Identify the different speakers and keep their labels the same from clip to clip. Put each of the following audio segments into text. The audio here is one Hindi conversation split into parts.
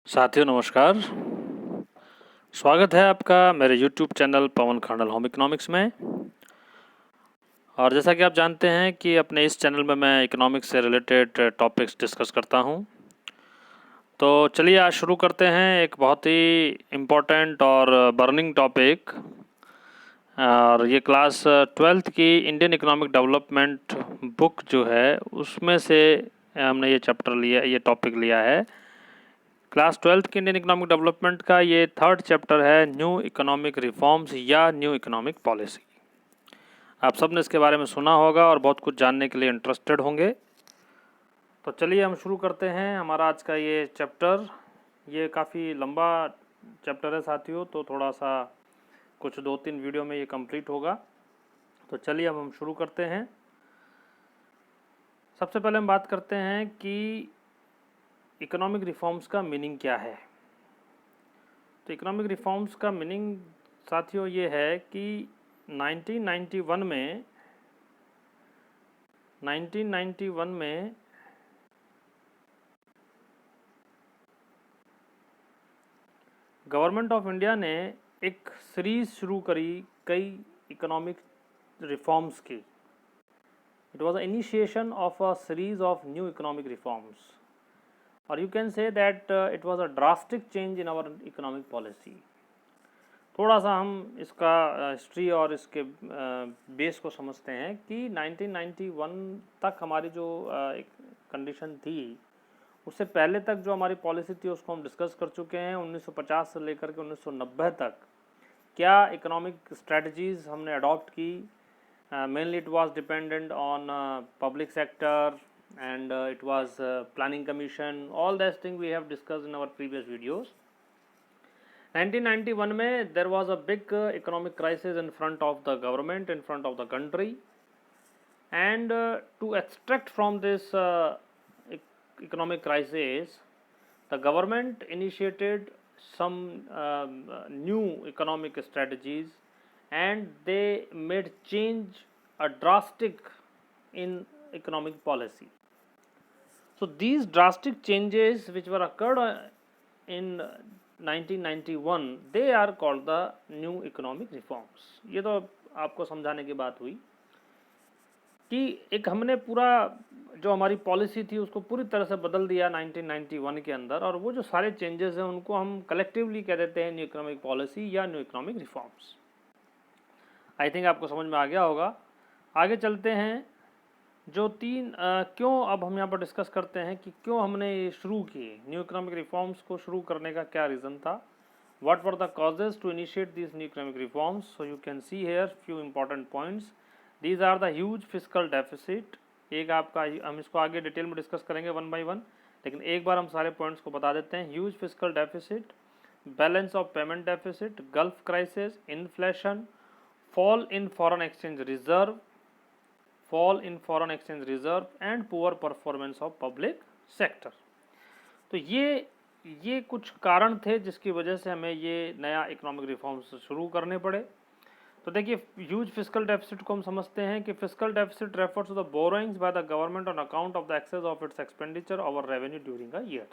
Speaker 1: साथियों नमस्कार। स्वागत है आपका मेरे YouTube चैनल पवन खांडल होम इकोनॉमिक्स में। और जैसा कि आप जानते हैं कि अपने इस चैनल में मैं इकोनॉमिक्स से रिलेटेड टॉपिक्स डिस्कस करता हूं। तो चलिए आज शुरू करते हैं एक बहुत ही इम्पोर्टेंट और बर्निंग टॉपिक। और ये क्लास 12th की इंडियन इकोनॉमिक डेवलपमेंट बुक जो है उसमें से हमने ये चैप्टर लिया, ये टॉपिक लिया है। क्लास 12th की इंडियन इकोनॉमिक डेवलपमेंट का ये 3rd चैप्टर है, न्यू इकोनॉमिक रिफॉर्म्स या न्यू इकोनॉमिक पॉलिसी। आप सब ने इसके बारे में सुना होगा और बहुत कुछ जानने के लिए इंटरेस्टेड होंगे। तो चलिए हम शुरू करते हैं हमारा आज का ये चैप्टर। ये काफ़ी लंबा चैप्टर है साथियों, तो थोड़ा सा कुछ 2-3 वीडियो में ये कंप्लीट होगा। तो चलिए अब हम शुरू करते हैं। सबसे पहले हम बात करते हैं कि इकोनॉमिक रिफॉर्म्स का मीनिंग क्या है। तो इकोनॉमिक रिफॉर्म्स का मीनिंग साथियों ये है कि 1991 में गवर्नमेंट ऑफ इंडिया ने एक सीरीज शुरू करी कई इकोनॉमिक रिफॉर्म्स की। It was a initiation of a series of new economic reforms, और you can say that it was a drastic change in our economic policy. थोड़ा सा हम इसका हिस्ट्री और इसके बेस को समझते हैं कि 1991 तक हमारी जो एक कंडीशन थी, उससे पहले तक जो हमारी पॉलिसी थी उसको हम डिस्कस कर चुके हैं। 1950 से लेकर के 1990 तक क्या इकोनॉमिक स्ट्रेटजीज हमने अडॉप्ट की। Mainly it was dependent on public sector and it was planning commission. All that thing we have discussed in our previous videos. 1991 में there was a big economic crisis in front of the government, in front of the country, and to extract from this economic crisis, the government initiated some new economic strategies, and they made change a drastic in economic policy. So these drastic changes which were occurred in 1991 they are called the new economic reforms. ये तो आपको समझाने की बात हुई कि एक हमने पूरा जो हमारी पॉलिसी थी उसको पूरी तरह से बदल दिया 1991 के अंदर, और वो जो सारे चेंजेस हैं उनको हम कलेक्टिवली कह देते हैं न्यू इकोनॉमिक पॉलिसी या new economic reforms. I think आपको समझ में आ गया होगा। आगे चलते हैं। जो क्यों अब हम यहाँ पर डिस्कस करते हैं कि क्यों हमने ये शुरू किए, न्यू इकोनॉमिक रिफॉर्म्स को शुरू करने का क्या रीज़न था। What were the causes to initiate this new economic reforms. So you can see here few important points. These are the huge fiscal deficit. एक आपका, हम इसको आगे डिटेल में डिस्कस करेंगे वन बाई वन, लेकिन एक बार हम सारे पॉइंट्स को बता देते हैं। Huge fiscal deficit, balance of payment deficit, gulf crisis, inflation, fall in foreign exchange reserve, fall in foreign exchange reserve and poor performance of public sector। तो ये कुछ कारण थे जिसकी वजह से हमें ये नया इकोनॉमिक रिफॉर्म्स शुरू करने पड़े। तो देखिए, ह्यूज फिस्कल डेफिसिट को हम समझते हैं कि fiscal deficit refers to the borrowings by the government on account of the excess of its expenditure over revenue during a year.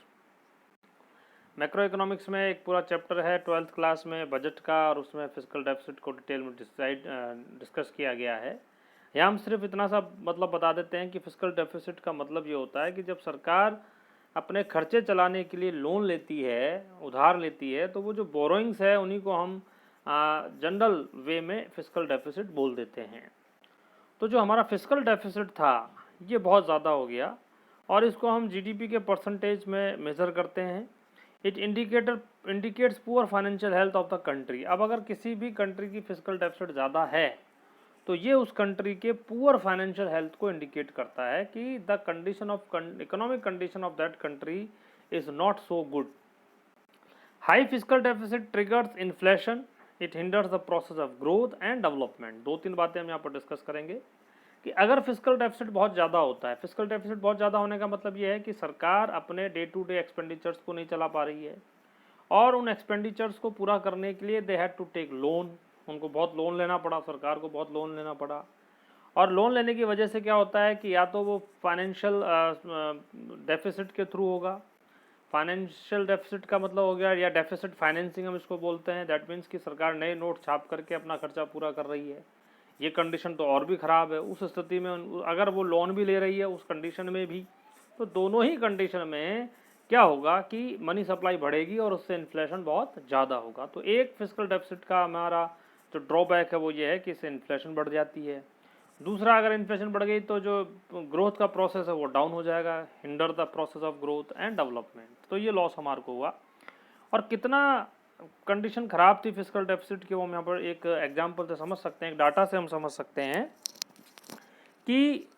Speaker 1: Macro economics में एक पूरा चैप्टर है 12th क्लास में बजट का, और उसमें फिस्कल डेफिसिट को डिटेल में डिस्कस किया गया है। यहाँ हम सिर्फ इतना सा मतलब बता देते हैं कि फिस्कल डेफिसिट का मतलब ये होता है कि जब सरकार अपने खर्चे चलाने के लिए लोन लेती है, उधार लेती है, तो वो जो बोरोइंग्स है उन्हीं को हम जनरल वे में फिस्कल डेफिसिट बोल देते हैं। तो जो हमारा फिस्कल डेफिसिट था ये बहुत ज़्यादा हो गया, और इसको हम जीडीपी के परसेंटेज में मेज़र करते हैं। It indicates poor financial health of the country. अब अगर किसी भी कंट्री की फिस्कल डेफिसिट ज़्यादा है तो ये उस कंट्री के पुअर फाइनेंशियल हेल्थ को इंडिकेट करता है कि the condition of economic condition of that country is not so good. High fiscal deficit triggers inflation, it hinders the process of growth and development. 2-3 बातें हम यहाँ पर डिस्कस करेंगे कि अगर फिस्कल डेफिसिट बहुत ज़्यादा होता है, फिस्कल डेफिसिट बहुत ज़्यादा होने का मतलब ये है कि सरकार अपने डे टू डे एक्सपेंडिचर्स को नहीं चला पा रही है, और उन एक्सपेंडिचर्स को पूरा करने के लिए they had to take loan. उनको बहुत लोन लेना पड़ा, सरकार को बहुत लोन लेना पड़ा, और लोन लेने की वजह से क्या होता है कि या तो वो फाइनेंशियल डेफिसिट के थ्रू होगा। फाइनेंशियल डेफिसिट का मतलब हो गया, या डेफिसिट फाइनेंसिंग हम इसको बोलते हैं। दैट मीन्स कि सरकार नए नोट छाप करके अपना खर्चा पूरा कर रही है। ये कंडीशन तो और भी ख़राब है। उस स्थिति में अगर वो लोन भी ले रही है उस कंडीशन में भी, तो दोनों ही कंडीशन में क्या होगा कि मनी सप्लाई बढ़ेगी और उससे इन्फ्लेशन बहुत ज़्यादा होगा। तो एक फिस्कल डेफिसिट का हमारा जो ड्रॉबैक है वो ये है कि इससे इन्फ्लेशन बढ़ जाती है। दूसरा, अगर इन्फ्लेशन बढ़ गई तो जो ग्रोथ का प्रोसेस है वो डाउन हो जाएगा, hinder the process of growth and development. तो ये लॉस हमारे को हुआ। और कितना कंडीशन ख़राब थी फिस्कल डेफिसिट की वो हम यहाँ पर एक एग्जांपल से समझ सकते हैं, एक डाटा से हम समझ सकते हैं कि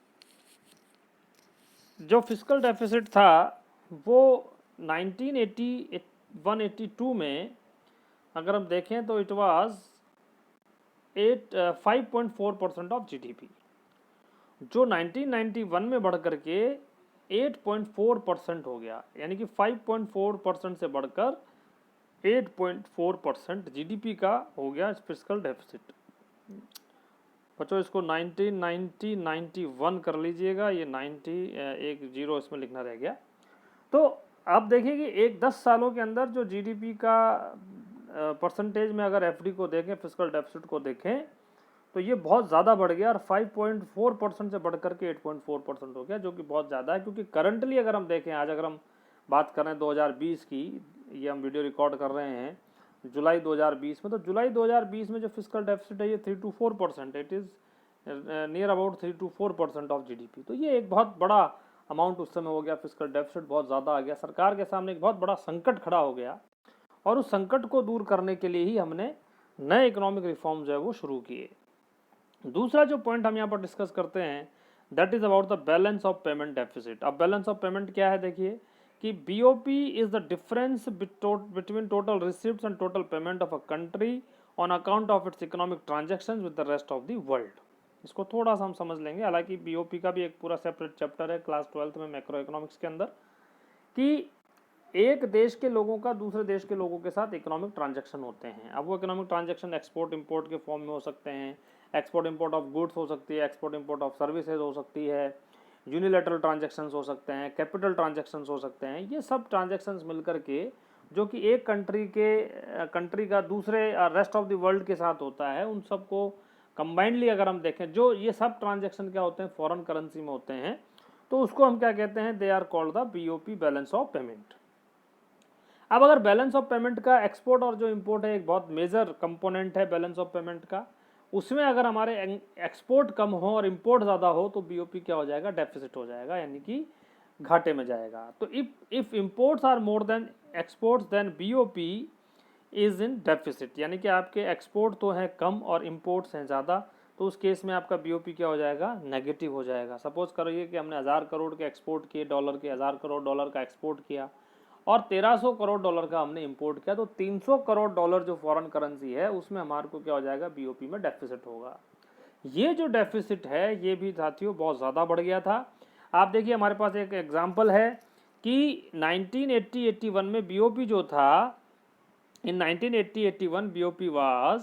Speaker 1: जो फिस्कल डेफिसिट था वो 1982 में अगर हम देखें तो इट वाज 5.4% ऑफ जीडीपी, जो 1991 में बढ़ करके 8.4% हो गया, यानी कि 5.4% से बढ़कर 8.4% जीडीपी का हो गया फिस्कल डेफिसिट। बच्चों इसको 1991 कर लीजिएगा, ये 90 एक जीरो इसमें लिखना रह गया। तो आप देखिए कि एक 10 सालों के अंदर जो जीडीपी का परसेंटेज में अगर एफडी को देखें, फिस्कल डेफिसिट को देखें, तो ये बहुत ज़्यादा बढ़ गया और 5.4% से बढ़ करके 8.4% हो गया, जो कि बहुत ज़्यादा है। क्योंकि करंटली अगर हम देखें, आज अगर हम बात कर रहे हैं 2020 की, ये हम वीडियो रिकॉर्ड कर रहे हैं जुलाई 2020 में, तो जुलाई 2020 में जो फिस्कल डेफिसिट है ये 3 to 4%, it is near about 3 to 4% of GDP. तो ये एक बहुत बड़ा अमाउंट उस समय हो गया, फिस्कल डेफिसिट बहुत ज़्यादा आ गया, सरकार के सामने एक बहुत बड़ा संकट खड़ा हो गया। और उस संकट को दूर करने के लिए ही हमने नए इकोनॉमिक रिफॉर्म जो है वो शुरू किए। दूसरा जो पॉइंट हम यहाँ पर डिस्कस करते हैं that is about the balance of payment deficit. अब बैलेंस ऑफ पेमेंट क्या है, देखिए कि BOP is the difference between total receipts and total payment of a country on account of its economic transaction with the rest of the world. इसको थोड़ा सा हम समझ लेंगे, हालांकि बीओपी का भी एक पूरा सेपरेट चैप्टर है क्लास 12th में मैक्रो इकोनॉमिक्स के अंदर, कि एक देश के लोगों का दूसरे देश के लोगों के साथ इकोनॉमिक ट्रांजैक्शन होते हैं। अब वो इकोनॉमिक ट्रांजैक्शन एक्सपोर्ट इंपोर्ट के फॉर्म में हो सकते हैं, एक्सपोर्ट इंपोर्ट ऑफ गुड्स हो सकती है, एक्सपोर्ट इंपोर्ट ऑफ सर्विसेज हो सकती है, यूनिलेटरल ट्रांजैक्शंस हो सकते हैं, कैपिटल ट्रांजैक्शंस हो सकते हैं। ये सब ट्रांजैक्शंस मिलकर के जो कि एक कंट्री का दूसरे रेस्ट ऑफ द वर्ल्ड के साथ होता है, उन सबको कंबाइंडली अगर हम देखें, जो ये सब ट्रांजैक्शन क्या होते हैं, फॉरेन करेंसी में होते हैं, तो उसको हम क्या कहते हैं, they are called the BOP, balance of payment. अब अगर बैलेंस ऑफ पेमेंट का एक्सपोर्ट और जो इंपोर्ट है एक बहुत मेजर कंपोनेंट है बैलेंस ऑफ पेमेंट का, उसमें अगर हमारे एक्सपोर्ट कम हो और इंपोर्ट ज़्यादा हो तो बीओपी क्या हो जाएगा, डेफिसिट हो जाएगा, यानी कि घाटे में जाएगा। तो if imports are more than exports then BOP is in deficit, यानी कि आपके एक्सपोर्ट तो हैं कम और इंपोर्ट्स हैं ज़्यादा, तो उस केस में आपका बीओपी क्या हो जाएगा, नेगेटिव हो जाएगा। सपोज करिए कि हमने 1000 करोड़ के एक्सपोर्ट किए, डॉलर के 1000 करोड़ डॉलर का एक्सपोर्ट किया और 1300 करोड़ डॉलर का हमने इंपोर्ट किया, तो 300 करोड़ डॉलर जो फॉरेन करेंसी है उसमें हमारे को क्या हो जाएगा, बीओपी में डेफिसिट होगा। ये जो डेफिसिट है ये भी साथियों बहुत ज़्यादा बढ़ गया था। आप देखिए हमारे पास एक एग्जांपल है कि 1980-81 में बीओपी जो था, इन 1980-81 बीओपी वाज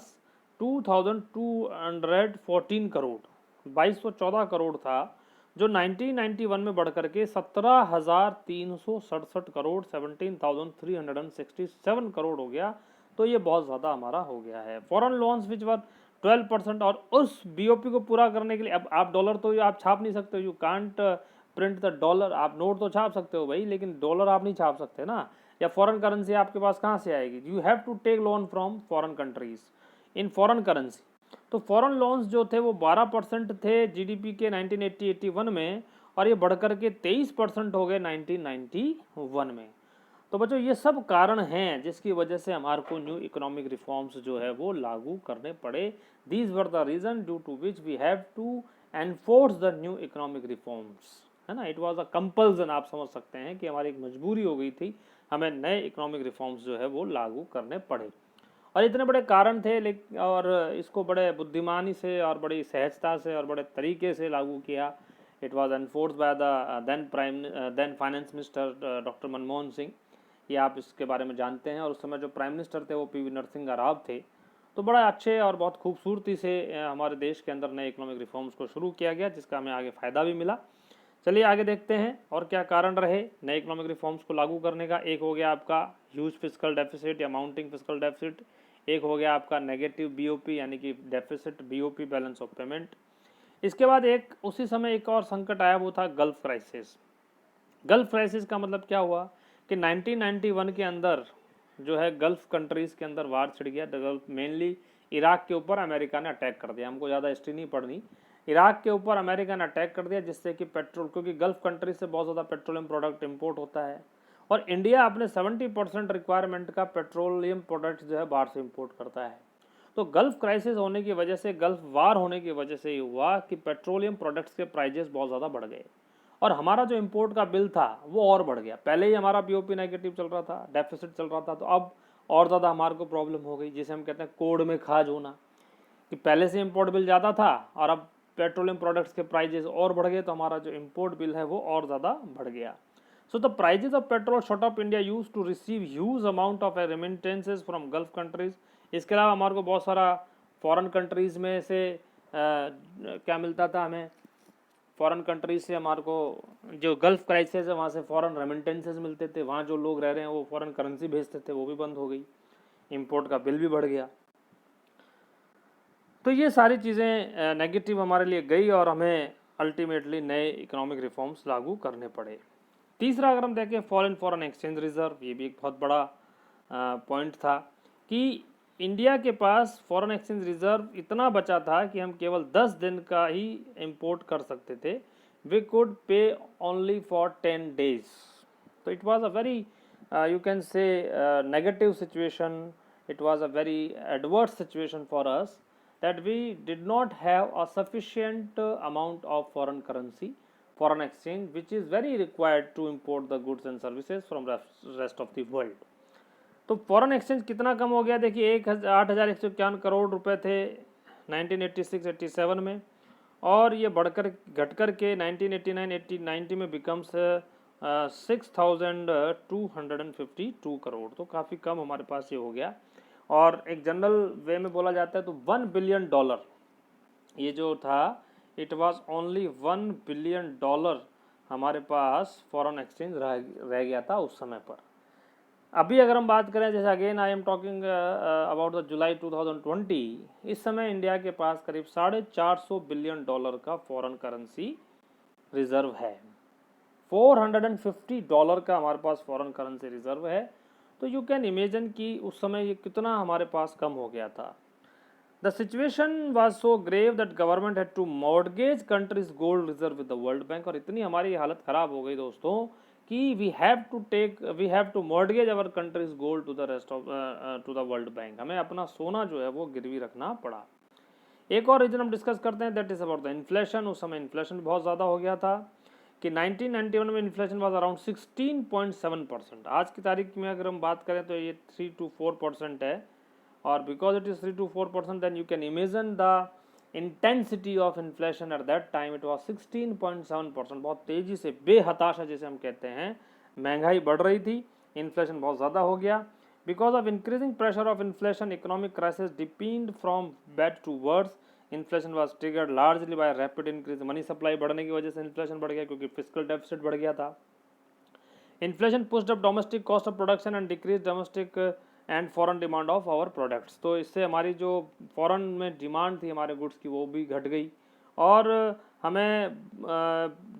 Speaker 1: 2214 करोड़, 2214 करोड़ था, जो 1991 में बढ़ करके 17,367 करोड़ 17,367 करोड़ हो गया। तो ये बहुत ज़्यादा हमारा हो गया है। फॉरेन लोन्स विच वर 12%, और उस बीओपी को पूरा करने के लिए अब आप डॉलर तो आप छाप नहीं सकते, you can't print the dollar. आप नोट तो छाप सकते हो भाई, लेकिन डॉलर आप नहीं छाप सकते ना, या फॉरेन करेंसी आपके पास कहाँ से आएगी, you have to take loan from foreign countries in foreign currency. तो फॉरेन लोन्स जो थे वो 12% थे जीडीपी के 1980-81 में, और ये बढ़कर के 23% हो गए 1991 में। तो बच्चों ये सब कारण हैं जिसकी वजह से हमारे को न्यू इकोनॉमिक रिफॉर्म्स जो है वो लागू करने पड़े। These were the reason due to which we have to enforce the new economic reforms, है ना। इट वाज अ कंपल्सन, आप समझ सकते हैं कि हमारी एक मजबूरी हो गई थी, हमें नए इकोनॉमिक रिफॉर्म्स जो है वो लागू करने पड़े। और इतने बड़े कारण थे, लेकिन और इसको बड़े बुद्धिमानी से और बड़ी सहजता से और बड़े तरीके से लागू किया। It was enforce by the then finance minister doctor Manmohan Singh, ये आप इसके बारे में जानते हैं। और उस समय जो प्राइम मिनिस्टर थे वो पीवी नरसिंह राव थे। तो बड़ा अच्छे और बहुत खूबसूरती से हमारे देश के अंदर नए इकोनॉमिक रिफॉर्म्स को शुरू किया गया, जिसका हमें आगे फ़ायदा भी मिला। चलिए आगे देखते हैं और क्या कारण रहे नए इकोनॉमिक रिफॉर्म्स को लागू करने का। एक हो गया आपका ह्यूज फिस्कल डेफिसिट या माउंटिंग फिस्कल डेफिसिट, एक हो गया आपका नेगेटिव बीओपी यानी कि deficit BOP balance of payment. इसके बाद एक उसी समय एक और संकट आया, वो था गल्फ क्राइसिस। गल्फ क्राइसिस का मतलब क्या हुआ कि 1991 के अंदर जो है गल्फ कंट्रीज़ के अंदर वार छिड़ गया। गल्फ मेनली इराक के ऊपर अमेरिका ने अटैक कर दिया। हमको ज़्यादा हिस्ट्री नहीं पढ़नी। इराक के ऊपर अमेरिका ने अटैक कर दिया, जिससे कि पेट्रोल, क्योंकि गल्फ कंट्री से बहुत ज़्यादा पेट्रोलियम प्रोडक्ट इंपोर्ट होता है और इंडिया अपने 70% रिक्वायरमेंट का पेट्रोलियम प्रोडक्ट जो है बाहर से इंपोर्ट करता है। तो गल्फ क्राइसिस होने की वजह से, गल्फ वार होने की वजह से ये हुआ कि पेट्रोलियम प्रोडक्ट्स के प्राइजेस बहुत ज़्यादा बढ़ गए और हमारा जो इंपोर्ट का बिल था वो और बढ़ गया। पहले ही हमारा बीओपी नेगेटिव चल रहा था, डेफिसिट चल रहा था, तो अब और ज़्यादा हमारे को प्रॉब्लम हो गई, जिसे हम कहते हैं कोड में खाज होना, कि पहले से इंपोर्ट बिल ज़्यादा था और अब पेट्रोलियम प्रोडक्ट्स के प्राइजेस और बढ़ गए, तो हमारा जो इंपोर्ट बिल है वो और ज़्यादा बढ़ गया। So the prices of petrol shot up. India use to receive huge amount of remittances from Gulf countries. इसके अलावा हमारे को बहुत सारा फॉरेन कंट्रीज़ में से क्या मिलता था, हमें फॉरेन कंट्रीज से हमारे को जो गल्फ क्राइसिस है वहाँ से फॉरेन रेमिटेंसेज मिलते थे। वहाँ जो लोग रह रहे हैं वो फॉरेन करेंसी भेजते थे, वो भी बंद हो गई, इंपोर्ट का बिल भी बढ़ गया। तो ये सारी चीज़ें नेगेटिव हमारे लिए गई और हमें अल्टीमेटली नए इकोनॉमिक रिफॉर्म्स लागू करने पड़े। तीसरा अगर हम देखें फॉरेन एक्सचेंज रिजर्व, ये भी एक बहुत बड़ा पॉइंट था कि इंडिया के पास फॉरेन एक्सचेंज रिजर्व इतना बचा था कि हम केवल 10 दिन का ही इंपोर्ट कर सकते थे। वी कुड पे ओनली फॉर 10 days। तो it was a very you can से negative situation, it was a very adverse situation for us that we did not have a sufficient amount of foreign currency, foreign exchange, which is very required to import the goods and services from rest of the world। तो फॉरेन एक्सचेंज कितना कम हो गया, देखिए 8,151 करोड़ रुपए थे 1986-87 में, और ये बढ़कर घटकर के 1989-90 में बिकम्स 6,252 करोड़। तो काफ़ी कम हमारे पास ये हो गया। और एक जनरल वे में बोला जाता है तो $1 बिलियन ये जो था, इट वाज ओनली $1 बिलियन हमारे पास फॉरेन एक्सचेंज रह गया था उस समय पर। अभी अगर हम बात करें, जैसे again I am talking about the जुलाई 2020, इस समय इंडिया के पास करीब $450 बिलियन का फॉरेन करेंसी रिजर्व है। $450 का हमारे पास फॉरेन करेंसी रिजर्व है। तो यू कैन इमेजिन कि उस समय ये कितना हमारे पास कम हो गया था। The situation was so grave that government had to mortgage country's gold reserve with the World Bank. और इतनी हमारी हालत खराब हो गई दोस्तों कि we have to mortgage our country's gold to the rest of to the World Bank. हमें अपना सोना जो है वो गिरवी रखना पड़ा। एक और रीजन हम डिस्कस करते हैं, that is about the inflation. उस समय इन्फ्लेशन बहुत ज़्यादा हो गया था कि 1991 में इन्फ्लेशन वाज अराउंड 16.7%। आज की तारीख में अगर हम बात करें तो ये 3 to 4% है, और because it is 3 to 4%, then you can imagine the intensity of inflation at that time. It was 16.7%। बहुत तेज़ी से, बेहताशा जिसे हम कहते हैं, महंगाई बढ़ रही थी, इन्फ्लेशन बहुत ज़्यादा हो गया। Because of increasing pressure of inflation, economic crisis depend from bad to worse. Inflation was triggered largely by rapid increase. Money supply बढ़ने की वजह से इन्फ्लेशन बढ़ गया, क्योंकि फिस्कल डेफिसिट बढ़ गया था। Inflation pushed up domestic cost of production and decrease domestic and foreign demand of our products. तो इससे हमारी जो फॉरेन में डिमांड थी हमारे गुड्स की वो भी घट गई, और हमें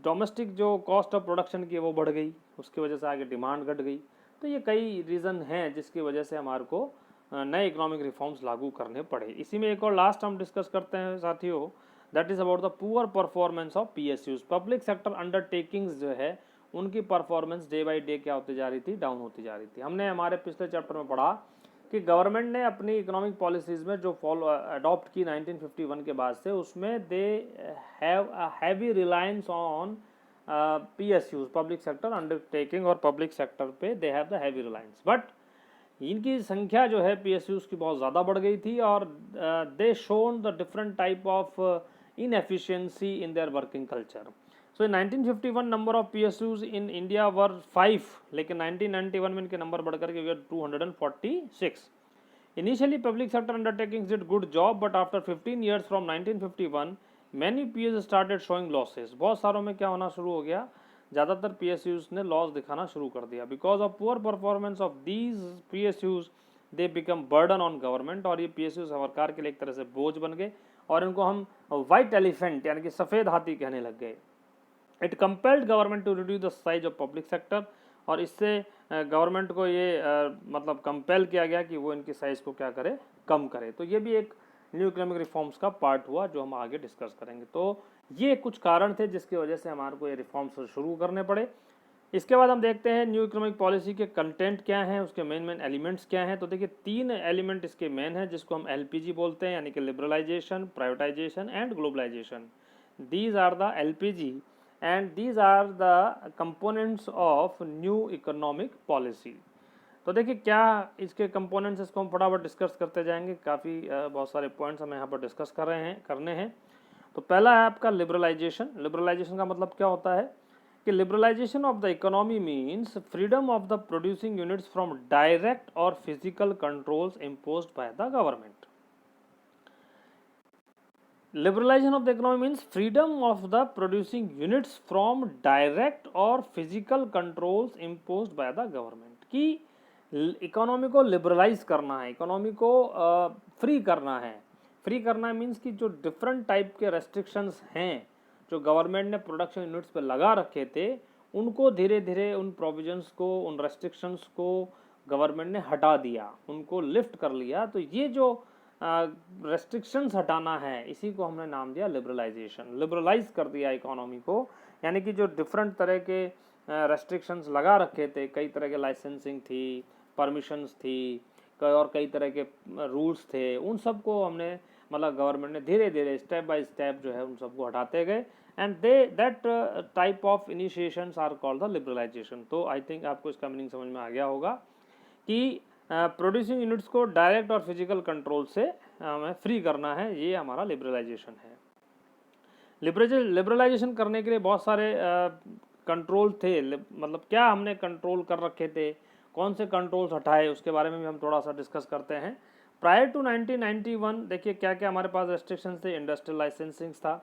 Speaker 1: डोमेस्टिक जो कॉस्ट ऑफ प्रोडक्शन की वो बढ़ गई, उसकी वजह से आगे डिमांड घट गई। तो ये कई रीज़न हैं जिसकी वजह से हमारे को नए इकोनॉमिक रिफॉर्म्स लागू करने पड़े। इसी में एक और लास्ट हम डिस्कस करते हैं साथियों, that is about the poor performance of PSUs। Public sector undertakings जो है उनकी परफॉर्मेंस डे बाई डे क्या होती जा रही थी, डाउन होती जा रही थी। हमने हमारे पिछले चैप्टर में पढ़ा कि गवर्नमेंट ने अपनी इकोनॉमिक पॉलिसीज़ में जो अडॉप्ट की 1951 के बाद से, उसमें they have a heavy reliance on PSUs, public sector undertaking, और पब्लिक सेक्टर पे they have the heavy Reliance. But इनकी संख्या जो है PSUs की बहुत ज़्यादा बढ़ गई थी, और they shown the different type of inefficiency in their working culture. So in 1951 number of PSUs in India were 5, लेकिन 1991 में इनके नंबर बढ़कर के 246। Initially, public sector undertakings did good job, but after 15 years from 1951, many PS started showing losses, बहुत सारों में क्या होना शुरू हो गया, ज़्यादातर पीएसयूज ने लॉस दिखाना शुरू कर दिया। Because of poor performance of these PSUs they become burden on government, और ये पीएसयू सरकार के लिए एक तरह से बोझ बन गए और इनको हम व्हाइट एलिफेंट यानी कि सफ़ेद हाथी कहने लग गए। It compelled government to reduce the size of public sector, और इससे गवर्नमेंट को ये मतलब कंपेल किया गया कि वो इनकी साइज को क्या करे, कम करे। तो ये भी एक न्यू इकोनॉमिक रिफॉर्म्स का पार्ट हुआ जो हम आगे डिस्कस करेंगे। तो ये कुछ कारण थे जिसकी वजह से हमारे को ये रिफॉर्म्स शुरू करने पड़े। इसके बाद हम देखते हैं न्यू इकोनॉमिक पॉलिसी के कंटेंट क्या हैं, उसके मेन एलिमेंट्स क्या हैं। तो देखिए 3 एलिमेंट इसके मेन हैं जिसको हम LPG बोलते हैं, यानी कि liberalisation, privatisation and globalisation. These are the LPG and these are the components of new economic policy. तो देखिए क्या इसके कंपोनेंट्स, इसको हम फटाफट डिस्कस करते जाएंगे। काफ़ी बहुत सारे पॉइंट्स हमें यहाँ पर डिस्कस करने हैं। तो पहला है आपका लिबरलाइजेशन। लिबरलाइजेशन का मतलब क्या होता है कि liberalisation of the economy means freedom of the producing units from direct और physical controls imposed by the government. Liberalization of the economy means freedom of the producing units from direct और physical controls imposed by the government। कि इकोनॉमी को लिबरलाइज करना है, इकोनॉमी को फ्री करना है। फ्री करना है मीन्स कि जो डिफरेंट टाइप के रेस्ट्रिक्शंस हैं जो गवर्नमेंट ने प्रोडक्शन यूनिट्स पे लगा रखे थे, उनको धीरे धीरे उन प्रोविजंस को, उन रेस्ट्रिक्शंस को गवर्नमेंट ने हटा दिया, उनको लिफ्ट कर लिया। तो ये जो रेस्ट्रिक्शंस हटाना है, इसी को हमने नाम दिया लिबरलाइजेशन। लिबरलाइज कर दिया इकोनॉमी को, यानी कि जो डिफरेंट तरह के रेस्ट्रिक्शंस लगा रखे थे, कई तरह के लाइसेंसिंग थी, परमिशंस थी, और कई तरह के रूल्स थे, उन सबको हमने मतलब गवर्नमेंट ने धीरे धीरे स्टेप बाय स्टेप जो है उन सबको हटाते गए। And that type of initiations are called the liberalisation. तो आई थिंक आपको इसका मीनिंग समझ में आ गया होगा कि प्रोड्यूसिंग यूनिट्स को डायरेक्ट और फिजिकल कंट्रोल से हमें फ्री करना है, ये हमारा लिबरलाइजेशन है। लिबरलाइजेशन करने के लिए बहुत सारे कंट्रोल थे, मतलब क्या हमने कंट्रोल कर रखे थे, कौन से कंट्रोल्स हटाए, उसके बारे में भी हम थोड़ा सा डिस्कस करते हैं। प्रायर टू 1991 देखिए क्या क्या हमारे पास रेस्ट्रिक्शंस थे। इंडस्ट्रियल लाइसेंसिंग था,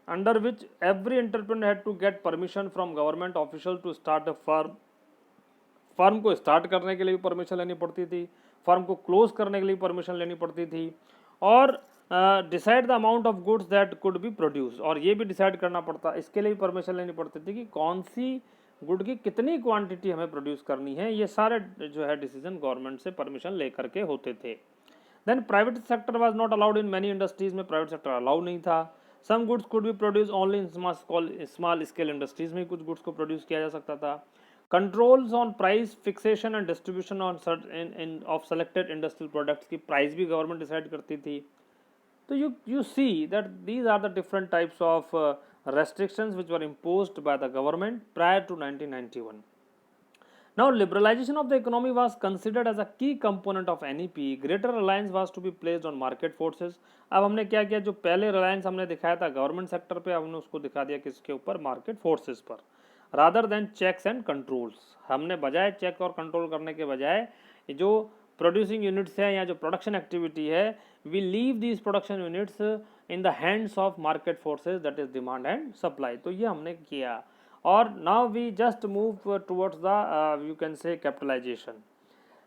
Speaker 1: under which every entrepreneur had to get permission from government official to start a firm. Firm को स्टार्ट करने के लिए भी परमिशन लेनी पड़ती थी, फर्म को क्लोज करने के लिए परमिशन लेनी पड़ती थी, और decide the amount of goods that could be produce, और ये भी डिसाइड करना पड़ता, इसके लिए भी परमिशन लेनी पड़ती थी कि कौन सी गुड की कितनी क्वांटिटी हमें प्रोड्यूस करनी है। ये सारे जो है डिसीजन गवर्नमेंट से परमिशन लेकर के होते थे। Then private sector was not allowed in many industries, में प्राइवेट सेक्टर अलाउ नहीं था। Some goods could be produce only in small scale industries में कुछ गुड्स को प्रोड्यूस किया जा सकता था। Controls on price fixation and distribution on of selected industrial products की प्राइस भी गवर्नमेंट डिसाइड करती थी। तो you see that these are the different types of restrictions which were imposed by the government prior to 1991. Now liberalization of the economy was considered as a key component of NEP. Greater reliance was to be placed on market forces. अब हमने क्या किया, जो पहले रिलायंस हमने दिखाया था गवर्नमेंट सेक्टर पे, हमने उसको दिखा दिया किसके ऊपर, मार्केट फोर्सेस पर, rather than checks and controls. हमने बजाय चेक और कंट्रोल करने के बजाय जो प्रोड्यूसिंग यूनिट्स है या जो प्रोडक्शन एक्टिविटी है, we leave these production units in the hands of market forces, that is demand and supply. तो ये हमने किया, और now we just move towards the you can say capitalisation,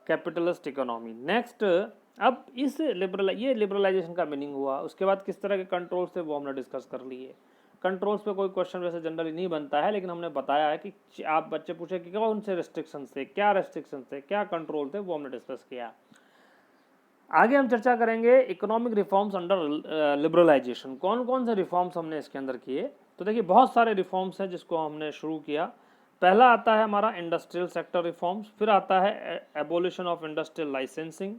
Speaker 1: capitalist economy. Next, अब इस ये लिबरलाइजेशन का मीनिंग हुआ। उसके बाद किस तरह के कंट्रोल्स थे वो हमने डिस्कस कर लिए। कंट्रोल्स पे कोई क्वेश्चन वैसे जनरली नहीं बनता है, लेकिन हमने बताया है कि आप बच्चे पूछे कि कौन से रेस्ट्रिक्शंस थे, क्या रेस्ट्रिक्शंस थे, क्या कंट्रोल थे, वो हमने डिस्कस किया। आगे हम चर्चा करेंगे इकोनॉमिक रिफॉर्म्स अंडर लिबरलाइजेशन। कौन कौन से रिफॉर्म्स हमने इसके अंदर किए। तो देखिए बहुत सारे रिफॉर्म्स हैं जिसको हमने शुरू किया। पहला आता है हमारा इंडस्ट्रियल सेक्टर रिफॉर्म्स, फिर आता है एबोलिशन ऑफ इंडस्ट्रियल लाइसेंसिंग।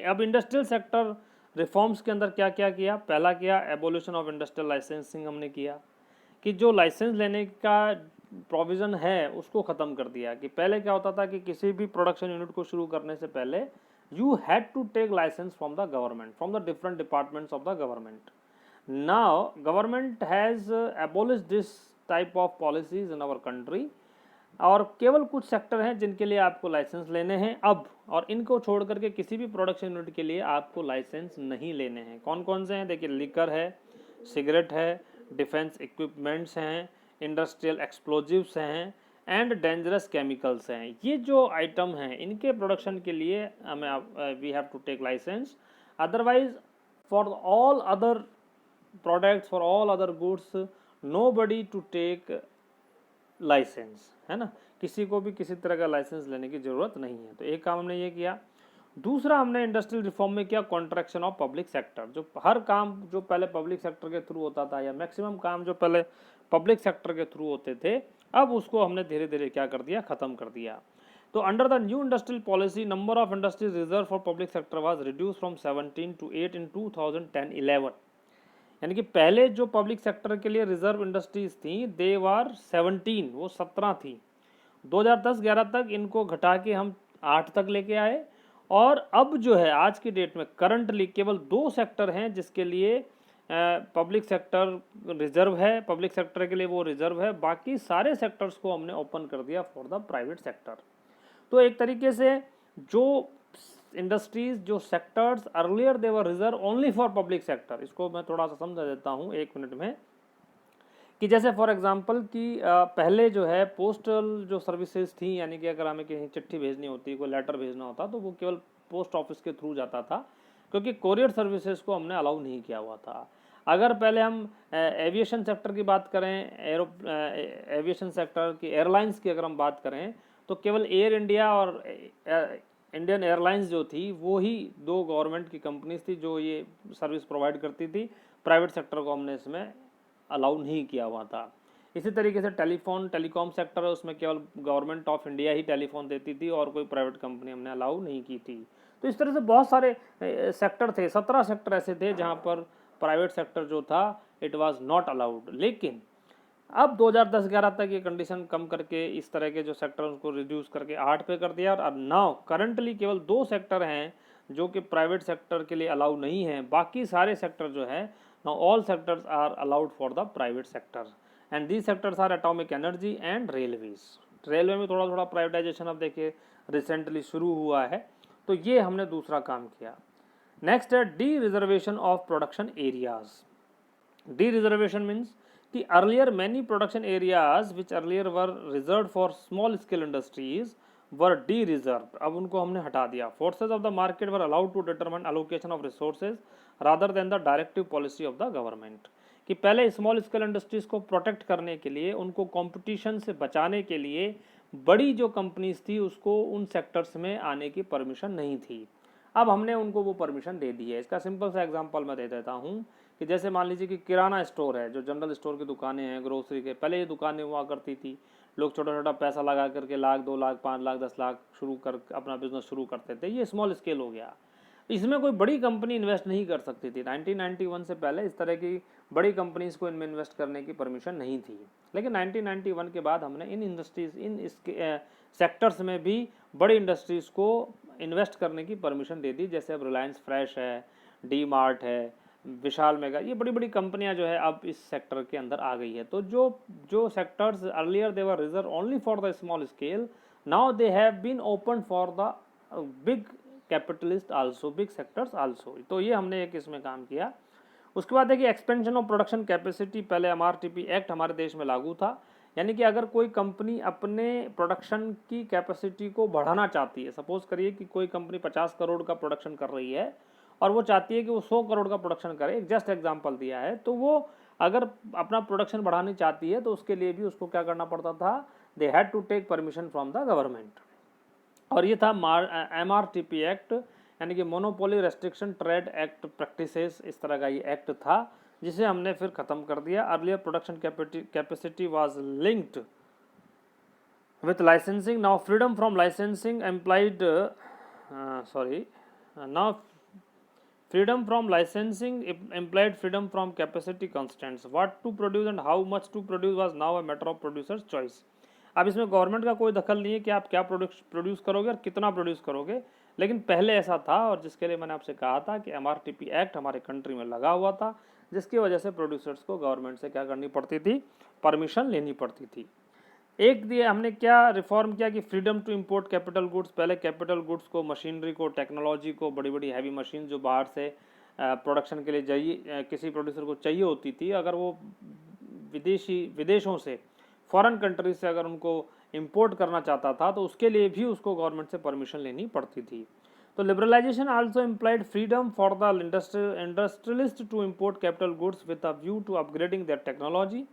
Speaker 1: अब इंडस्ट्रियल सेक्टर रिफॉर्म्स के अंदर क्या क्या किया, पहला किया एबोल्यूशन ऑफ इंडस्ट्रियल लाइसेंसिंग। हमने किया कि जो लाइसेंस लेने का प्रोविज़न है उसको ख़त्म कर दिया। कि पहले क्या होता था कि किसी भी प्रोडक्शन यूनिट को शुरू करने से पहले you had to take licence from the government, from the different departments of the government. Now government has abolished this type of policies in our country, और केवल कुछ सेक्टर हैं जिनके लिए आपको लाइसेंस लेने हैं अब, और इनको छोड़ करके किसी भी प्रोडक्शन यूनिट के लिए आपको लाइसेंस नहीं लेने हैं। कौन कौन से हैं, देखिए लिकर है, सिगरेट है, डिफेंस इक्विपमेंट्स हैं, इंडस्ट्रियल एक्सप्लोजिव्स हैं एंड डेंजरस केमिकल्स हैं। ये जो आइटम हैं इनके प्रोडक्शन के लिए हमें we have to take licence, otherwise for all other products, for all other goods nobody to take licence, है ना, किसी को भी किसी तरह का लाइसेंस लेने की ज़रूरत नहीं है। तो एक काम हमने ये किया। दूसरा हमने इंडस्ट्रियल रिफॉर्म में किया कॉन्ट्रैक्शन ऑफ पब्लिक सेक्टर। जो हर काम जो पहले पब्लिक सेक्टर के थ्रू होता था या मैक्सिमम काम जो पहले पब्लिक सेक्टर के थ्रू होते थे, अब उसको हमने धीरे धीरे क्या कर दिया, ख़त्म कर दिया। तो under the new industrial policy number of industries reserve for public sector was reduce from 17 to 8 in 2010-11। यानी कि पहले जो पब्लिक सेक्टर के लिए रिजर्व इंडस्ट्रीज थी दे वर 17, वो 17 थी। 2010-11 तक इनको घटा के हम 8 तक लेके आए, और अब जो है आज की डेट में करंटली केवल 2 सेक्टर हैं जिसके लिए पब्लिक सेक्टर रिजर्व है, पब्लिक सेक्टर के लिए वो रिजर्व है, बाकी सारे सेक्टर्स को हमने ओपन कर दिया फॉर द प्राइवेट सेक्टर। तो एक तरीके से जो इंडस्ट्रीज, जो sectors earlier they were reserve only for public sector, इसको मैं थोड़ा सा समझा देता हूँ 1 मिनट में, कि जैसे फॉर एग्जांपल कि पहले जो है पोस्टल जो सर्विसेज थी, यानी कि अगर हमें कहीं चिट्ठी भेजनी होती, कोई लेटर भेजना होता, तो वो केवल पोस्ट ऑफिस के थ्रू जाता था, क्योंकि कोरियर सर्विसेज को हमने अलाउ नहीं किया हुआ था। अगर पहले हम एविएशन सेक्टर की बात करें, एविएशन सेक्टर की, एयरलाइंस की अगर हम बात करें, तो केवल एयर इंडिया और इंडियन एयरलाइंस जो थी वो ही 2 गवर्नमेंट की कंपनीज थी जो ये सर्विस प्रोवाइड करती थी। प्राइवेट सेक्टर को हमने इसमें अलाउ नहीं किया हुआ था। इसी तरीके से टेलीकॉम सेक्टर है, उसमें केवल government of India he telephone देती थी और कोई प्राइवेट कंपनी हमने अलाउ नहीं की थी। तो इस तरह से बहुत सारे सेक्टर थे, 17 सेक्टर ऐसे थे जहाँ पर प्राइवेट सेक्टर जो था इट वाज नॉट अलाउड। लेकिन अब 2010-11 तक ये कंडीशन कम करके इस तरह के जो सेक्टर उसको रिड्यूस करके 8 पे कर दिया, और अब नाउ करंटली केवल 2 सेक्टर हैं जो कि प्राइवेट सेक्टर के लिए अलाउ नहीं हैं, बाकी सारे सेक्टर जो है now all sectors are allowed for the private sector and these sectors are atomic energy and railways। Railway में थोड़ा थोड़ा प्राइवेटाइजेशन अब देखिए रिसेंटली शुरू हुआ है। तो ये हमने दूसरा काम किया। नेक्स्ट है dereservation of production areas. Dereservation means कि earlier many production areas which earlier were reserve for small scale industries were dereserve, अब उनको हमने हटा दिया। Forces of the market were allowed to determine allocation of resources rather than the directive policy of the government. कि पहले स्मॉल स्केल इंडस्ट्रीज को प्रोटेक्ट करने के लिए, उनको कंपटीशन से बचाने के लिए बड़ी जो कंपनीज थी उसको उन सेक्टर्स में आने की परमिशन नहीं थी। अब हमने उनको वो परमिशन दे दी है। इसका सिंपल सा एग्जांपल मैं दे देता हूँ कि जैसे मान लीजिए कि किराना स्टोर है, जो जनरल स्टोर की दुकानें हैं, ग्रोसरी के, पहले ये दुकानें हुआ करती थी, लोग छोटा छोटा पैसा लगा करके 1 लाख 2 लाख 5 लाख 10 लाख शुरू कर अपना बिजनेस शुरू करते थे। ये स्मॉल स्केल हो गया। इसमें कोई बड़ी कंपनी इन्वेस्ट नहीं कर सकती थी। 1991 से पहले इस तरह की बड़ी कंपनीज को इनमें इन्वेस्ट करने की परमिशन नहीं थी। लेकिन 1991 के बाद हमने इन इंडस्ट्रीज, इन इसके सेक्टर्स में भी बड़ी इंडस्ट्रीज़ को इन्वेस्ट करने की परमिशन दे दी। जैसे अब रिलायंस फ्रेश है, डी मार्ट है, विशाल मेगा, ये बड़ी बड़ी कंपनियां जो है अब इस सेक्टर के अंदर आ गई है। तो जो sectors earlier they were reserve only for the small scale, now they have been open for the big capitalist also, big sectors also. तो ये हमने एक इसमें काम किया। उसके बाद देखिए एक्सपेंशन ऑफ प्रोडक्शन कैपेसिटी। पहले MRTP एक्ट हमारे देश में लागू था, यानी कि अगर कोई कंपनी अपने प्रोडक्शन की कैपेसिटी को बढ़ाना चाहती है, सपोज करिए कि कोई कंपनी 50 करोड़ का प्रोडक्शन कर रही है और वो चाहती है कि वो 100 करोड़ का प्रोडक्शन करे, एक जस्ट एग्जांपल दिया है, तो वो अगर अपना प्रोडक्शन बढ़ानी चाहती है तो उसके लिए भी उसको क्या करना पड़ता था, they had to take permission from the government. और ये था MRTP एक्ट, यानी कि monopoly restriction trade act practices, इस तरह का ये एक्ट था जिसे हमने फिर ख़त्म कर दिया। Earlier production capacity was linked with licensing, now freedom from licensing implied now freedom from licensing implied freedom from capacity constraints. What to produce and how much to produce was now a matter of producer's choice. अब इसमें गवर्नमेंट का कोई दखल नहीं है कि आप क्या प्रोड्यूस करोगे और कितना प्रोड्यूस करोगे, लेकिन पहले ऐसा था, और जिसके लिए मैंने आपसे कहा था कि MRTP एक्ट हमारे कंट्री में लगा हुआ था, जिसकी वजह से प्रोड्यूसर्स को गवर्नमेंट से क्या करनी पड़ती थी, परमिशन लेनी पड़ती थी। एक दिए हमने क्या रिफॉर्म किया कि freedom to import capital goods. पहले कैपिटल गुड्स को, मशीनरी को, टेक्नोलॉजी को, बड़ी बड़ी हैवी मशीन जो बाहर से प्रोडक्शन के लिए चाहिए, किसी प्रोड्यूसर को चाहिए होती थी, अगर वो विदेशों से, फॉरेन कंट्री से अगर उनको इंपोर्ट करना चाहता था तो उसके लिए भी उसको गवर्नमेंट से परमिशन लेनी पड़ती थी। तो liberalisation also implied freedom for the industrialist to import capital goods with a view to upgrading their technology,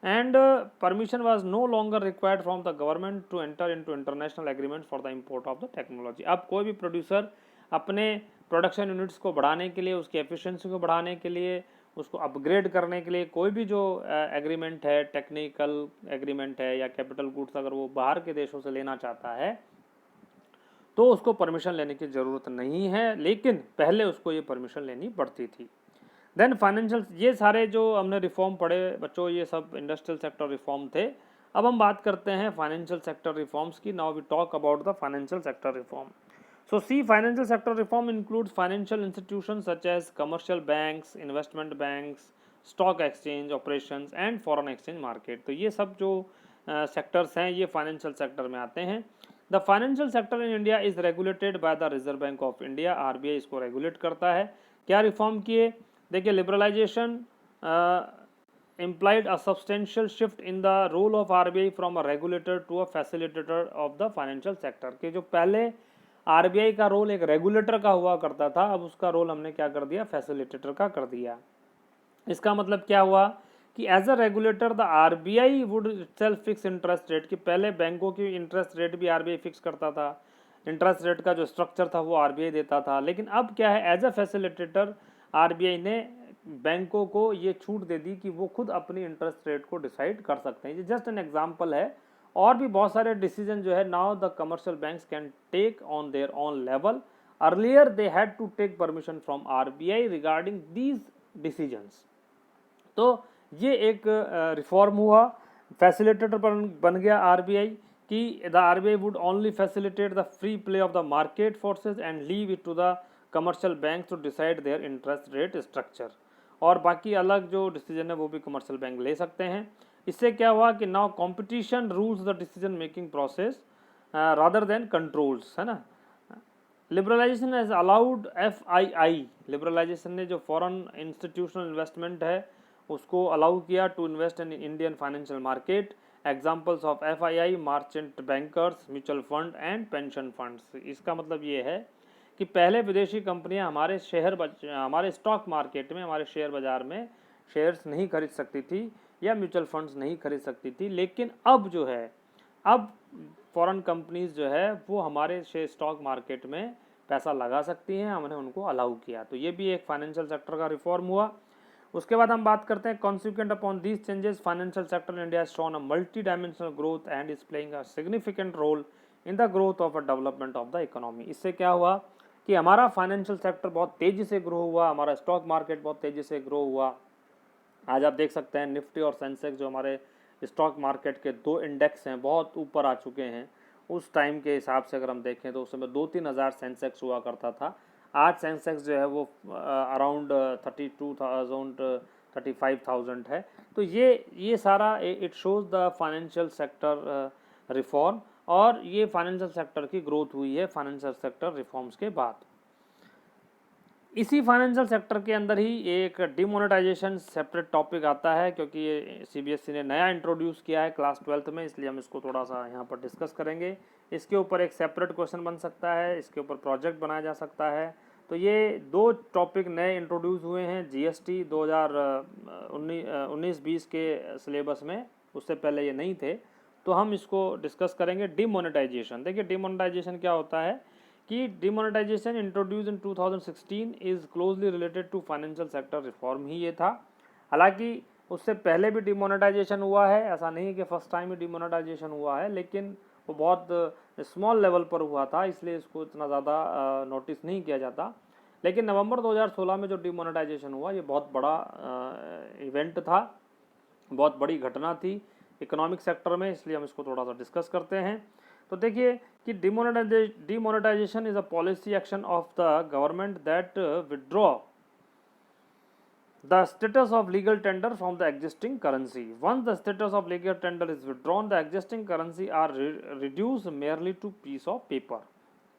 Speaker 1: and permission was no longer required from the government to enter into international agreements for the import of the technology। अब कोई भी प्रोड्यूसर अपने प्रोडक्शन यूनिट्स को बढ़ाने के लिए, उसकी एफिशिएंसी को बढ़ाने के लिए, उसको अपग्रेड करने के लिए कोई भी जो एग्रीमेंट है, टेक्निकल एग्रीमेंट है या कैपिटल गुड्स अगर वो बाहर के देशों से लेना चाहता है तो उसको परमिशन लेने की ज़रूरत नहीं है, लेकिन पहले उसको ये परमिशन लेनी पड़ती थी। देन फाइनेंशियल, ये सारे जो हमने रिफॉर्म पढ़े बच्चों, ये सब इंडस्ट्रियल सेक्टर रिफॉर्म थे। अब हम बात करते हैं फाइनेंशियल सेक्टर रिफॉर्म्स की। Now we talk about the financial sector reform. So see, financial sector reform includes financial institutions such as commercial banks, investment banks, stock exchange operations and foreign exchange market. तो ये सब जो सेक्टर्स हैं ये फाइनेंशियल सेक्टर में आते हैं। The financial sector in India is regulated by the reserve bank of India, RBI इसको रेगुलेट करता है। क्या रिफॉर्म किए? देखिए, liberalisation implied a substantial shift in the role of RBI from a regulator to a facilitator of the financial sector। कि जो पहले RBI का रोल एक रेगुलेटर का हुआ करता था, अब उसका रोल हमने क्या कर दिया? फैसिलिटेटर का कर दिया। इसका मतलब क्या हुआ कि as a regulator the RBI would itself fix interest rate, कि पहले बैंकों की इंटरेस्ट रेट भी RBI फिक्स करता था, इंटरेस्ट रेट का जो स्ट्रक्चर था वो RBI देता था। लेकिन अब क्या है, एज अ फैसिलिटेटर RBI ने बैंकों को ये छूट दे दी कि वो खुद अपनी इंटरेस्ट रेट को डिसाइड कर सकते हैं। ये जस्ट एन एग्जांपल है, और भी बहुत सारे डिसीजन जो है now the commercial banks can take on their own level. Earlier they had to take permission from RBI regarding these decisions. तो ये एक रिफॉर्म हुआ, फैसिलिटेटर बन गया RBI, कि the RBI would only facilitate the free play of the market forces and leave it to the commercial bank to decide their interest rate structure, और बाकी अलग जो डिसीजन है वो भी कमर्शियल बैंक ले सकते हैं। इससे क्या हुआ कि now competition rules the decision making process rather than controls, है ना। Liberalisation has allowed FII, liberalisation ने जो फॉरेन इंस्टीट्यूशनल इन्वेस्टमेंट है उसको अलाउ किया to invest in Indian financial market. Examples of FII, merchant bankers, mutual fund and pension funds. इसका मतलब ये है कि पहले विदेशी कंपनियां हमारे स्टॉक मार्केट में, हमारे शेयर बाजार में शेयर्स नहीं खरीद सकती थी या म्यूचुअल फंड्स नहीं खरीद सकती थी, लेकिन अब जो है, अब फॉरेन कंपनीज जो है वो हमारे शेयर स्टॉक मार्केट में पैसा लगा सकती हैं, हमने उनको अलाउ किया। तो ये भी एक फाइनेंशियल सेक्टर का रिफॉर्म हुआ। उसके बाद हम बात करते हैं consequent upon these changes financial sector in India shown a multi dimensional growth and is playing a significant role in the growth of a development of the economy. इससे क्या हुआ कि हमारा फाइनेंशियल सेक्टर बहुत तेजी से ग्रो हुआ, हमारा स्टॉक मार्केट बहुत तेजी से ग्रो हुआ। आज आप देख सकते हैं निफ्टी और सेंसेक्स जो हमारे स्टॉक मार्केट के दो इंडेक्स हैं बहुत ऊपर आ चुके हैं। उस टाइम के हिसाब से अगर हम देखें तो उस समय 2-3 हज़ार सेंसेक्स हुआ करता था, आज सेंसेक्स जो है वो अराउंड 32,000 35,000 है। तो ये सारा it shows the financial sector reform, और ये फाइनेंशियल सेक्टर की ग्रोथ हुई है फाइनेंशियल सेक्टर रिफॉर्म्स के बाद। इसी फाइनेंशियल सेक्टर के अंदर ही एक डिमोनेटाइजेशन सेपरेट टॉपिक आता है, क्योंकि ये CBSE ने नया इंट्रोड्यूस किया है क्लास 12th में, इसलिए हम इसको थोड़ा सा यहाँ पर डिस्कस करेंगे। इसके ऊपर एक सेपरेट क्वेश्चन बन सकता है, इसके ऊपर प्रोजेक्ट बनाया जा सकता है। तो ये दो टॉपिक नए इंट्रोड्यूस हुए हैं GST 2019-20 के सिलेबस में, उससे पहले ये नहीं थे। तो हम इसको डिस्कस करेंगे। डिमोनेटाइजेशन, देखिए डिमोनेटाइजेशन क्या होता है कि demonetisation introduce in 2016 is closely related to financial sector reform ही ये था। हालांकि उससे पहले भी डिमोनेटाइजेशन हुआ है, ऐसा नहीं कि फर्स्ट टाइम ही डिमोनेटाइजेशन हुआ है, लेकिन वो बहुत स्मॉल लेवल पर हुआ था, इसलिए इसको इतना ज़्यादा नोटिस नहीं किया जाता। लेकिन नवंबर 2016 में जो डिमोनेटाइजेशन हुआ ये बहुत बड़ा इवेंट था, बहुत बड़ी घटना थी इकोनॉमिक सेक्टर में, इसलिए हम इसको थोड़ा सा डिस्कस करते हैं। तो देखिए कि demonetisation is a policy action of the government that withdraw the status of legal tender from the existing currency. Once the status of legal tender is withdrawn, the existing currency are reduced merely to piece of paper।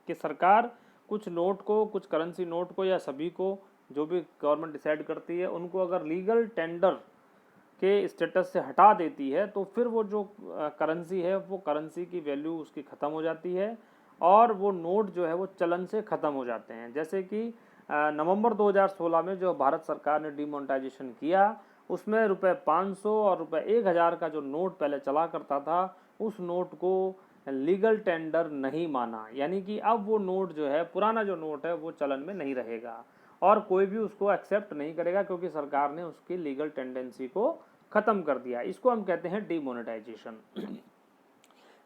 Speaker 1: कि सरकार कुछ नोट को, कुछ करेंसी नोट को या सभी को जो भी गवर्नमेंट डिसाइड करती है उनको अगर लीगल टेंडर के स्टेटस से हटा देती है तो फिर वो जो करेंसी है वो करेंसी की वैल्यू उसकी ख़त्म हो जाती है और वो नोट जो है वो चलन से ख़त्म हो जाते हैं। जैसे कि नवंबर 2016 में जो भारत सरकार ने डिमोनेटाइजेशन किया उसमें रुपए 500 और रुपए 1000 का जो नोट पहले चला करता था उस नोट को लीगल टेंडर नहीं माना, यानी कि अब वो नोट जो है पुराना जो नोट है वो चलन में नहीं रहेगा और कोई भी उसको एक्सेप्ट नहीं करेगा क्योंकि सरकार ने उसकी लीगल टेंडेंसी को खत्म कर दिया। इसको हम कहते हैं demonetisation.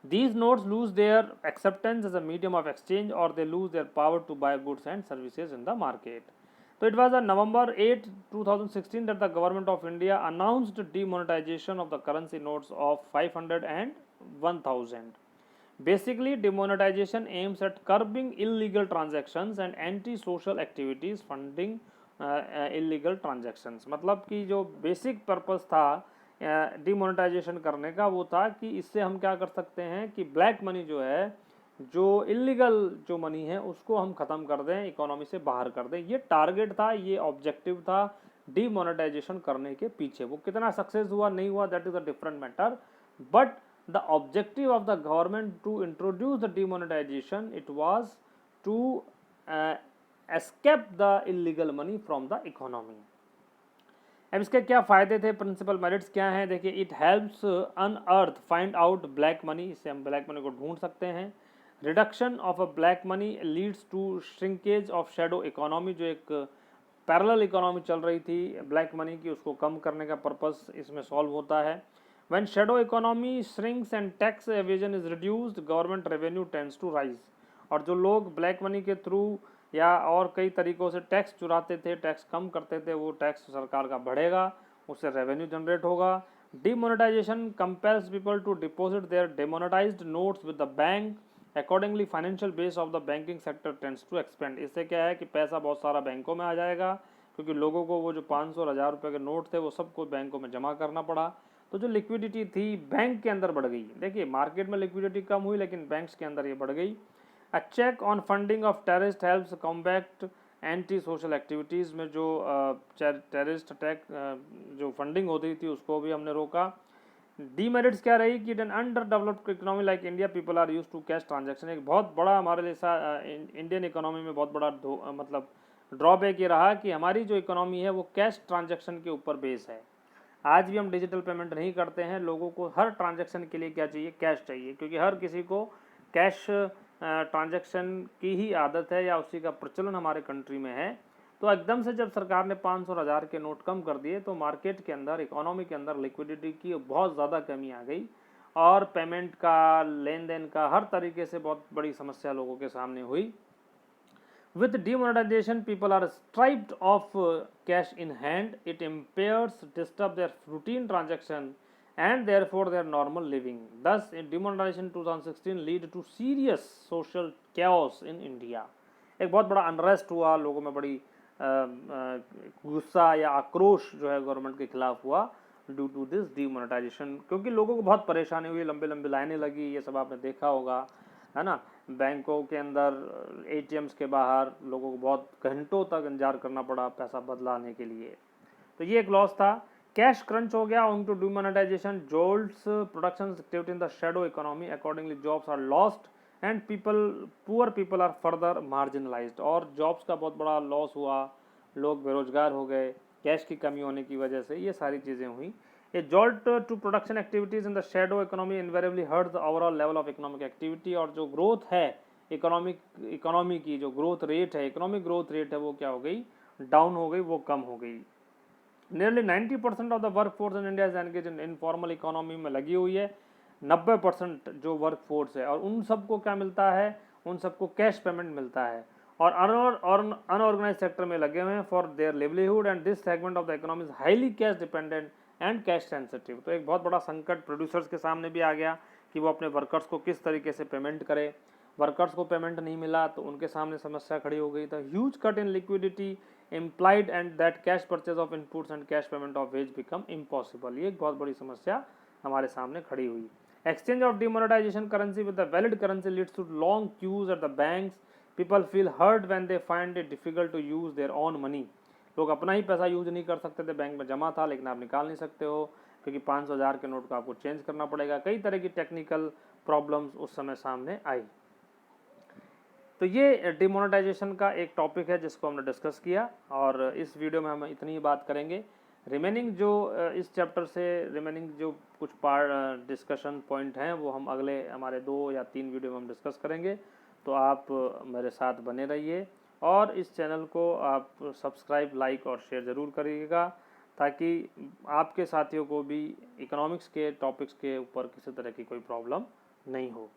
Speaker 1: These notes lose their acceptance as a medium of exchange or they lose their power to buy goods and services in the market. So it was on November 8, 2016 that the government of India announced demonetization of the currency notes of 500 and 1000. Basically, demonetization aims at curbing illegal transactions and anti-social activities funding illegal transactions. मतलब कि जो बेसिक पर्पस था डिमोनेटाइजेशन करने का वो था कि इससे हम क्या कर सकते हैं कि ब्लैक मनी जो है, जो इलीगल जो मनी है उसको हम ख़त्म कर दें, इकोनॉमी से बाहर कर दें। ये टारगेट था, ये ऑब्जेक्टिव था डिमोनेटाइजेशन करने के पीछे। वो कितना सक्सेस हुआ नहीं हुआ that is a different matter, but the objective of the government to introduce the demonetization it was to escape the illegal money from the economy. अब इसके क्या फ़ायदे थे, प्रिंसिपल मेरिट्स क्या हैं, देखिए it helps unearth find out black money, इससे हम ब्लैक मनी को ढूंढ सकते हैं। Reduction of a black money leads to shrinkage of shadow economy, जो एक पैरेलल इकोनॉमी चल रही थी ब्लैक मनी की उसको कम करने का पर्पस इसमें सॉल्व होता है। When shadow economy shrinks and tax evasion is reduced, government revenue tends to rise. और जो लोग ब्लैक मनी के थ्रू या और कई तरीकों से टैक्स चुराते थे, टैक्स कम करते थे, वो टैक्स सरकार का बढ़ेगा, उससे रेवेन्यू जनरेट होगा। Demonetisation compels people to deposit their demonetised notes with the bank, accordingly financial base of the banking sector tends to expand. इससे क्या है कि पैसा बहुत सारा बैंकों में आ जाएगा क्योंकि लोगों को वो जो 500 और 1000 रुपये के नोट थे वो सबको बैंकों में जमा करना पड़ा, तो जो लिक्विडिटी थी बैंक के अंदर बढ़ गई। देखिए मार्केट में लिक्विडिटी कम हुई लेकिन बैंक्स के अंदर ये बढ़ गई। A check on funding of terrorist helps combat anti social activities में जो टेररिस्ट अटैक जो फंडिंग होती थी उसको भी हमने रोका। डीमेरिट्स क्या रही कि in under developed economy like India people are use to cash transaction. एक बहुत बड़ा हमारे लिए इंडियन इकोनॉमी में बहुत बड़ा मतलब ड्रॉबैक ये रहा कि हमारी जो इकोनॉमी है वो कैश ट्रांजैक्शन के ऊपर बेस है। आज भी हम डिजिटल पेमेंट नहीं करते हैं, लोगों को हर ट्रांजैक्शन के लिए क्या चाहिए, कैश चाहिए, क्योंकि हर किसी को कैश ट्रांजैक्शन की ही आदत है या उसी का प्रचलन हमारे कंट्री में है। तो एकदम से जब सरकार ने 500 और 1000 के नोट कम कर दिए तो मार्केट के अंदर, इकोनॉमी के अंदर लिक्विडिटी की बहुत ज़्यादा कमी आ गई और पेमेंट का, लेन देन का हर तरीके से बहुत बड़ी समस्या लोगों के सामने हुई। With demonetization, people are stripped of cash in hand. It impairs, disturbs their routine transaction and therefore their normal living. Thus, in demonetization 2016 lead to serious social chaos in India. एक बहुत बड़ा अनरेस्ट हुआ, लोगों में बड़ी गुस्सा या आक्रोश जो है गवर्नमेंट के खिलाफ हुआ ड्यू टू दिस डिमोनेटाइजेशन, क्योंकि लोगों को बहुत परेशानी हुई, लंबे लंबे लाइनें लगी, ये सब आपने देखा होगा, है ना। बैंकों के अंदर, एटीएम्स के बाहर लोगों को बहुत घंटों तक इंतजार करना पड़ा पैसा बदलाने के लिए, तो ये एक लॉस था। कैश क्रंच हो गया owing to demonetization jolts production activity in the shadow economy, accordingly jobs are lost and poor people are further marginalized। और जॉब्स का बहुत बड़ा लॉस हुआ, लोग बेरोजगार हो गए कैश की कमी होने की वजह से, ये सारी चीज़ें हुई। A jolt to production activities in the shadow economy invariably hurts the overall level of economic activity। और जो ग्रोथ है इकोनॉमी की, जो ग्रोथ रेट है, इकोनॉमिक ग्रोथ रेट है, वो क्या हो गई, डाउन हो गई, वो कम हो गई। Nearly 90% of the work force in India is engage in informal economy में लगी हुई है। 90% जो वर्क फोर्स है, और उन सबको क्या मिलता है, उन सबको कैश पेमेंट मिलता है और अनऑर्गेनाइज सेक्टर में लगे हुए हैं for their livelihood and this segment of the economy is highly cash dependent and cash sensitive. तो एक बहुत बड़ा संकट प्रोड्यूसर्स के सामने भी आ गया कि वो अपने वर्कर्स को किस तरीके से पेमेंट करे। वर्कर्स को पेमेंट नहीं मिला तो उनके सामने समस्या खड़ी हो गई। तो huge cut in liquidity implied and that cash purchase of inputs and cash payment of wage become impossible। ये एक बहुत बड़ी समस्या हमारे सामने खड़ी हुई। Exchange of demonetization currency with the valid currency leads to long queues at the banks। People feel hurt when they find it difficult to use their own money। लोग अपना ही पैसा यूज नहीं कर सकते थे, बैंक में जमा था लेकिन आप निकाल नहीं सकते हो क्योंकि 500,000 के नोट को आपको चेंज करना पड़ेगा। कई तरह की टेक्निकल प्रॉब्लम्स उस समय सामने आई। तो ये डिमोनेटाइजेशन का एक टॉपिक है जिसको हमने डिस्कस किया, और इस वीडियो में हम इतनी ही बात करेंगे। रिमेनिंग जो इस चैप्टर से रिमेनिंग जो कुछ पार्ट डिस्कशन पॉइंट हैं वो हम अगले हमारे 2 या 3 वीडियो में हम डिस्कस करेंगे। तो आप मेरे साथ बने रहिए और इस चैनल को आप सब्सक्राइब, लाइक और शेयर ज़रूर करिएगा ताकि आपके साथियों को भी इकोनॉमिक्स के टॉपिक्स के ऊपर किसी तरह की कोई प्रॉब्लम नहीं हो।